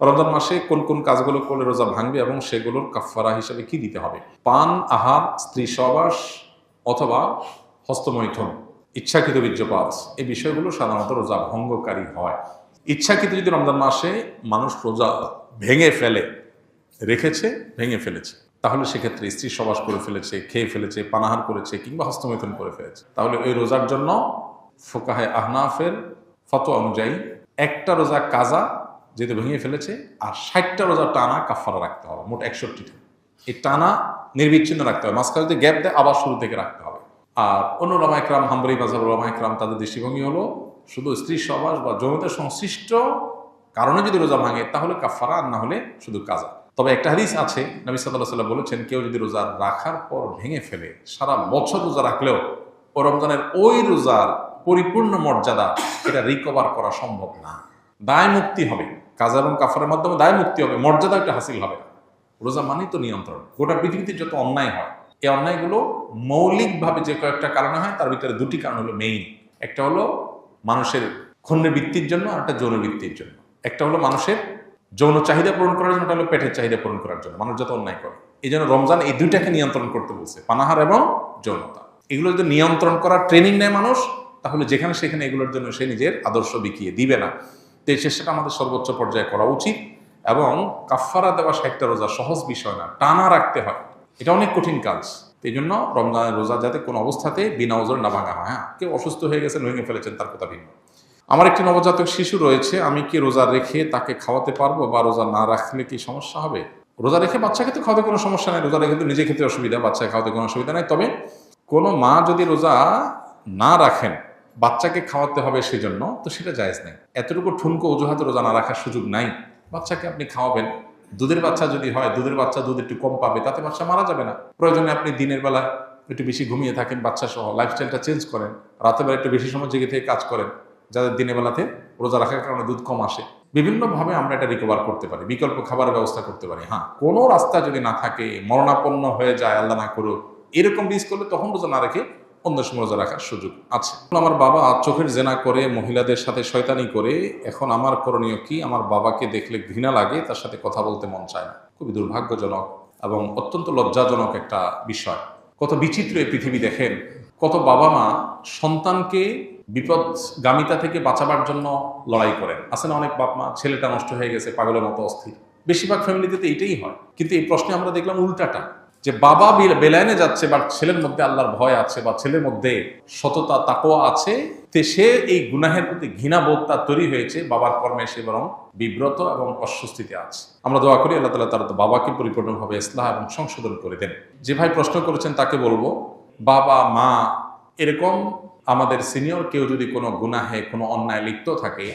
রমজান মাসে কোন কোন কাজগুলো করলে রোজা ভাঙবে এবং সেগুলোর কাফফারা হিসেবে কি দিতে হবে? পান, আহার, স্ত্রী সহবাস অথবা হস্তমৈথুন, ইচ্ছাকৃত বীর্যপাত, এই বিষয়গুলো সাধারণত রোজা ভঙ্গকারী হয়। ইচ্ছাকৃত যদি রমজান মাসে মানুষ রোজা ভেঙে ফেলে, রেখেছে ভেঙে ফেলেছে, তাহলে সেক্ষেত্রে স্ত্রী সহবাস করে ফেলেছে, খেয়ে ফেলেছে, পানাহার করেছে কিংবা হস্তমৈথুন করে ফেলেছে, তাহলে ওই রোজার জন্য ফোকাহে আহনাফের ফতোয়া অনুযায়ী একটা রোজা কাজা যেহেতু ভেঙে ফেলেছে, আর 60টা রোজা টানা কাফারা রাখতে হবে, মোট 61টা। এই টানা নির্বিচ্ছিন্ন রাখতে হবে, মাঝখানে যদি গ্যাপ দেয় আবার শুরু থেকে রাখতে হবে। আর অন্য ওলামা ইকরাম, হাম্বলী মাযহাব ওলামা ইকরাম, তাদের দৃষ্টিভঙ্গি হলো শুধু স্ত্রী সহবাস বা যৌনতার সংশ্লিষ্ট কারণে যদি রোজা ভাঙে তাহলে কাফারা, আর না হলে শুধু কাজা। তবে একটা হাদিস আছে, নবী সাল্লাল্লাহু আলাইহি ওয়াসাল্লাম বলেছেন, কেউ যদি রোজা রাখার পর ভেঙে ফেলে, সারা বছর রোজা রাখলেও ও রমজানের ওই রোজার পরিপূর্ণ মর্যাদা এটা রিকভার করা সম্ভব না। দায় মুক্তি হবে, কাজা এবং কাফারের মাধ্যমে দায় মুক্তি হবে, মর্যাদা একটা হাসিল হবে না। রোজা মানেই তো নিয়ন্ত্রণ। গোটা পৃথিবীতে যত অন্যায় হয়, এই অন্যায়গুলো মৌলিকভাবে যে কয়েকটা কারণে হয়, তার ভিতরে দুটি কারণ হলো মেইন। একটা হলো মানুষের ক্ষুণ্ণ বৃত্তির জন্য, আর একটা যৌন বৃত্তির জন্য। একটা হলো মানুষের যৌন চাহিদা পূরণ করার জন্য, একটা হলো পেটের চাহিদা পূরণ করার জন্য মানুষ যত অন্যায় করে। এই জন্য রমজান এই দুইটাকে নিয়ন্ত্রণ করতে বলছে, পানাহার এবং যৌনতা। এগুলো যদি নিয়ন্ত্রণ করার ট্রেনিং নেয় মানুষ, তাহলে যেখানে সেখানে এগুলোর জন্য সে নিজের আদর্শ বিকিয়ে দিবে না। তো এই চেষ্টাটা আমাদের সর্বোচ্চ পর্যায়ে করা উচিত। এবং কাফফারা দেওয়া 60টা রোজা সহজ বিষয় না, টানা রাখতে হয়, এটা অনেক কঠিন কাজ। এই জন্য রমজানের রোজা যাতে কোনো অবস্থাতে বিনা ওজরে না ভাঙা হয়। হ্যাঁ, কেউ অসুস্থ হয়ে গেছেন, ভেঙে ফেলেছেন, তার কথা ভিন্ন। আমার একটি নবজাতক শিশু রয়েছে, আমি কি রোজা রেখে তাকে খাওয়াতে পারবো, বা রোজা না রাখলে কি সমস্যা হবে? রোজা রেখে বাচ্চাকে তো খাওয়াতে কোনো সমস্যা নেই, রোজা রেখে তো নিজে খেতে অসুবিধা, বাচ্চাকে খাওয়াতে কোনো অসুবিধা নেই। তবে কোনো মা যদি রোজা না রাখেন, বাচ্চাকে খাওয়াতে হবে সেজন্য, তো সেটা জায়েজ নেই। এতটুকু ঠুনকো অজুহাতে রোজা না রাখার সুযোগ নাই। বাচ্চাকে আপনি খাওয়াবেন, দুধের বাচ্চা যদি হয়, দুধের বাচ্চা দুধ একটু কম পাবে, তাতে বাচ্চা মারা যাবে না। প্রয়োজনে আপনি দিনের বেলা একটু বেশি ঘুমিয়ে থাকেন বাচ্চা সহ, লাইফস্টাইলটা চেঞ্জ করেন, রাতের বেলা একটু বেশি সময় জেগে থেকে কাজ করেন, যাদের দিনের বেলাতে রোজা রাখার কারণে দুধ কম আসে। বিভিন্নভাবে আমরা এটা রিকভার করতে পারি, বিকল্প খাবারের ব্যবস্থা করতে পারি। হ্যাঁ, কোনো রাস্তা যদি না থাকে, মরণাপন্ন হয়ে যায়, আল্লাহ না করুক, এরকম রিস্ক করলে তখন রোজা না রেখে অন্য সময় রোজা রাখার সুযোগ আছে। আমার বাবা চোখের জেনা করে, মহিলাদের সাথে শয়তানি করে, এখন আমার করণীয় কি? আমার বাবাকে দেখলে ঘৃণা লাগে, তার সাথে কথা বলতে মন চায় না। খুবই দুর্ভাগ্যজনক এবং অত্যন্ত লজ্জাজনক একটা বিষয়। কত বিচিত্র এই পৃথিবী দেখেন, কত বাবা মা সন্তানকে বিপদগামিতা থেকে বাঁচাবার জন্য লড়াই করেন। আছে না অনেক বাপ মা, ছেলেটা নষ্ট হয়ে গেছে, পাগলের মতো অস্থির। বেশিরভাগ ফ্যামিলিতে তো এইটাই হয়। কিন্তু এই প্রশ্নে আমরা দেখলাম উল্টাটা, যে বাবা বেলায়নে যাচ্ছে, বা ছেলের মধ্যে আল্লাহর ভয় আছে, বা ছেলের মধ্যে সততা তাকওয়া আছে, তে সে এই গুনাহের প্রতি ঘৃণাবোধ তার তৈরি হয়েছে, বাবার কর্মে সে বরং বিব্রত এবং অস্বস্তিতে আছে। আমরা দোয়া করি আল্লাহ তাআলা তার বাবাকে পরিপূর্ণভাবে ইসলাহ এবং সংশোধন করে দেন। যে ভাই প্রশ্ন করেছেন তাকে বলবো, বাবা মা এরকম আমাদের সিনিয়র কেউ যদি কোনো গুনাহে, কোনো অন্যায় লিপ্ত থাকে,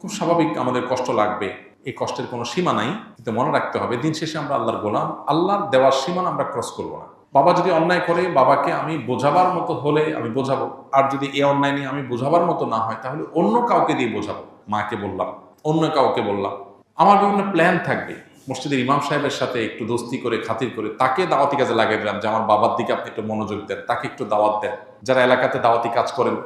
খুব স্বাভাবিক আমাদের কষ্ট লাগবে। এই কষ্টের কোনো সীমা নাই, কিন্তু মনে রাখতে হবে দিন শেষে আমরা আল্লাহর গোলাম, আল্লাহর দেওয়ার সীমা আমরা ক্রস করবো না। বাবা যদি অন্যায় করে, বাবাকে আমি বোঝাবার মতো হলে আমি বোঝাবো, আর যদি এ অন্যায় নিয়ে আমি বোঝাবার মতো না হয়, তাহলে অন্য কাউকে দিয়ে বোঝাবো। মাকে বললাম, অন্য কাউকে বললাম। আমার বিভিন্ন প্ল্যান থাকবে, মসজিদের ইমাম সাহেবের সাথে একটু দোস্তি করে, খাতির করে তাকে দাওয়াতি কাজে লাগিয়ে দিলাম, যে আমার বাবার দিকে আপনি একটু মনোযোগ দেন, তাকে একটু দাওয়াত দেন। যারা এলাকাতে দাওয়াতি কাজ করেন,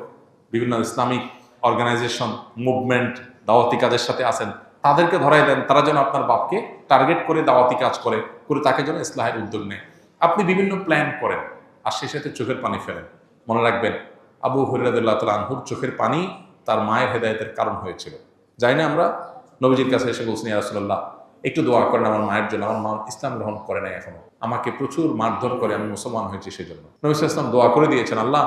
বিভিন্ন ইসলামিক অর্গানাইজেশন, মুভমেন্ট, দাওয়াতি কাজের সাথে আছেন, তাদেরকে ধরাই দেন, তারা যেন আপনার বাপকে টার্গেট করে দাওয়াতি কাজ করে তাকে যেন ইসলাহের উদ্যোগ নেয়। আপনি বিভিন্ন প্ল্যান করেন, আর সেই সাথে চোখের পানি ফেলেন। মনে রাখবেন, আবু হুরায়রা রাদিয়াল্লাহু তাআলা আনহুর চোখের পানি তার মায়ের হেদায়েতের কারণ হয়েছিল। যাই না আমরা নবীজির কাছে এসে বলছেন, ইয়া রাসূলুল্লাহ, একটু দোয়া করেন আমার মায়ের জন্য, আমার মা ইসলাম গ্রহণ করে নাই এখনো, আমাকে প্রচুর মারধর করে, আমি মুসলমান হয়েছি সেজন্য। নবী সাল্লাল্লাহু আলাইহি ওয়াসাল্লাম দোয়া করে দিয়েছেন, আল্লাহ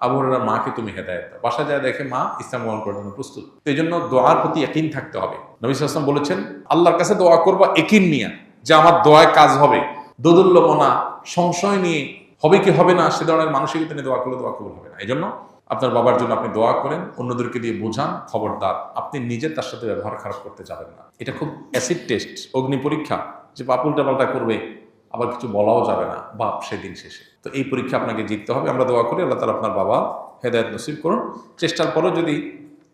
আবু হুরায়রার মাকে তুমি হেদায়েত দাও। বাসা যায় দেখে মা ইসলাম গ্রহণ করার জন্য প্রস্তুত। এই জন্য দোয়ার প্রতি ইয়াকিন থাকতে হবে। নবী সাল্লাল্লাহু আলাইহি ওয়াসাল্লাম বলেছেন, আল্লাহর কাছে দোয়া করবা ইয়াকিন নিয়ে, যে আমার দোয়ায় কাজ হবে। দোদুল্যমনা, সংশয় নিয়ে হবে কি হবে না সে ধরনের মানসিকতা নিয়ে দোয়া করলে দোয়া কবুল হবে না। এই জন্য আপনার বাবার জন্য আপনি দোয়া করেন, অন্যদেরকে দিয়ে বোঝান, খবরদার আপনি নিজে তার সাথে ব্যবহার খারাপ করতে যাবেন না। এটা খুব অ্যাসিড টেস্ট, অগ্নি পরীক্ষা, যে বাপ উল্টাপাল্টা করবে, আবার কিছু বলাও যাবে না বাপ সেদিন শেষে। তো এই পরীক্ষা আপনাকে জিততে হবে। আমরা দোয়া করি আল্লাহ তাআলা আপনার বাবা হেদায়েত নসিব করুন। চেষ্টার পরও যদি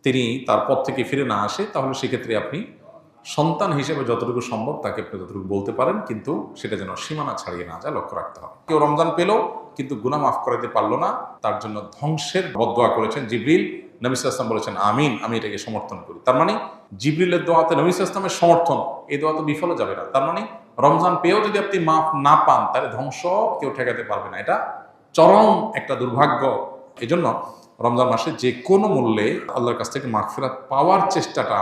তিনি তার পথ থেকে ফিরে না আসে, তাহলে সেক্ষেত্রে আপনি সন্তান হিসেবে যতটুকু সম্ভব তাকে আপনি যতটুকু বলতে পারেন, কিন্তু সেটা যেন সীমানা ছাড়িয়ে না যায় লক্ষ্য রাখতে হবে। কেউ রমজান পেল কিন্তু গুনাহ মাফ করাতে পারলো না, তার জন্য ধ্বংসের বদদোয়া করেছেন জিবরিল। নবী সাল্লাল্লাহু আলাইহি ওয়াসাল্লাম বলেছেন আমিন, আমি এটাকে সমর্থন করি। তার মানে জিবরিলের দোয়াতে নবী সাল্লাল্লাহু আলাইহি ওয়াসাল্লামের সমর্থন, এই দোয়া তো বিফলে যাবে না। তার মানে রমজান পেয়েও যদি আপনি মাফ না পান, তাহলে ধ্বংস কেউ ঠেকাতে পারবে না। এটা চরম একটা দুর্ভাগ্য। এই জন্য রমজান মাসে যে কোনো মূল্যে আল্লাহর কাছ থেকে মাগফিরাত পাওয়ার চেষ্টাটা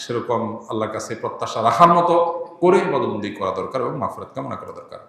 সেরকম আল্লাহর কাছে প্রত্যাশা রাখার মতো করে ইবাদতবন্দি করা দরকার এবং মাগফিরাত কামনা করা দরকার।